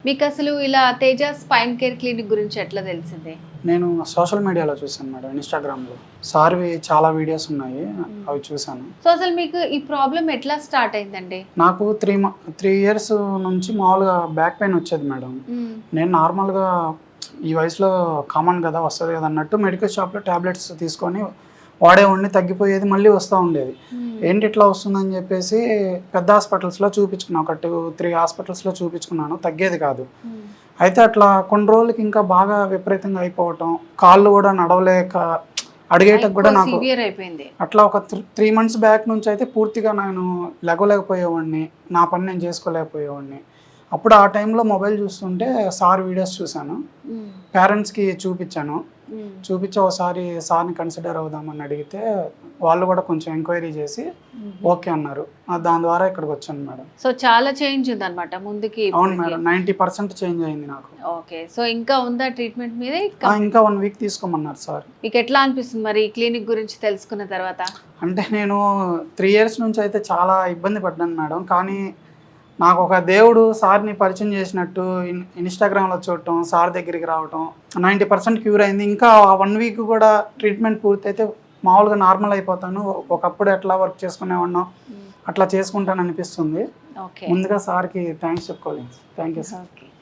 మీకు అసలు ఇలా తేజ స్పైన్ కేర్ క్లినిక్ గురించి ఎట్లా తెలిసింది? నేను సోషల్ మీడియాలో చూసాను మేడం, ఇన్స్టాగ్రామ్లో. సార్వి చాలా వీడియోస్ ఉన్నాయి, అవి చూసాను. సో అసలు మీకు ఈ ప్రాబ్లం ఎట్లా స్టార్ట్ అయిందండి? నాకు 3 ఇయర్స్ నుంచి మామూలుగా బ్యాక్ పెయిన్ వచ్చేది మేడం. నేను నార్మల్గా ఈ వయసులో కామన్ కదా, వస్తుంది కదా అన్నట్టు మెడికల్ షాప్లో ట్యాబ్లెట్స్ తీసుకొని వాడేవాడిని, తగ్గిపోయేది, మళ్ళీ వస్తూ ఉండేది. ఏంటి ఇట్లా వస్తుందని చెప్పేసి పెద్ద హాస్పిటల్స్లో చూపించుకున్నాను, ఒక 2-3 హాస్పిటల్స్లో చూపించుకున్నాను, తగ్గేది కాదు. అయితే అట్లా కొన్ని రోజులకి ఇంకా బాగా విపరీతంగా అయిపోవటం, కాళ్ళు కూడా నడవలేక అడిగేటకు కూడా నాకు అయిపోయింది. అట్లా ఒక 3 months బ్యాక్ నుంచి అయితే పూర్తిగా నేను లెగలేకపోయేవాడిని, నా పని నేను చేసుకోలేకపోయేవాడిని. అప్పుడు ఆ టైంలో మొబైల్ చూస్తుంటే సార్ వీడియోస్ చూశాను, పేరెంట్స్కి చూపించాను. చూపించి ఒకసారి సార్ని కన్సిడర్ అవుదామని అడిగితే వాళ్ళు కూడా కొంచెం ఎంక్వైరీ చేసి ఓకే అన్నారు. దాని ద్వారా ఇక్కడికి వచ్చాను మేడం. సో చాలా చేంజ్ ఉంది అనమాట ముందుకి. అవును మేడం, 90% చేంజ్ అయింది నాకు. ఓకే, సో ఇంకా ఉందా ట్రీట్మెంట్ మీద? ఇంకా 1 week తీసుకోమన్నారు సార్. మీకు ఎట్లా అనిపిస్తుంది మరి ఈ క్లినిక్ గురించి తెలుసుకున్న తర్వాత? అంటే నేను 3 years నుంచి అయితే చాలా ఇబ్బంది పడ్డాను మేడం. కానీ నాకు ఒక దేవుడు సార్ని పరిచయం చేసినట్టు ఇన్స్టాగ్రామ్లో చూడటం, సార్ దగ్గరికి రావటం, 90% క్యూర్ అయింది. ఇంకా 1 week కూడా ట్రీట్మెంట్ పూర్తయితే మామూలుగా నార్మల్ అయిపోతాను. ఒకప్పుడు ఎట్లా వర్క్ చేసుకునేవాడినో అట్లా చేసుకుంటాను అనిపిస్తుంది. ముందుగా సార్కి థ్యాంక్స్ చెప్పుకోవాలి. Thank you sir.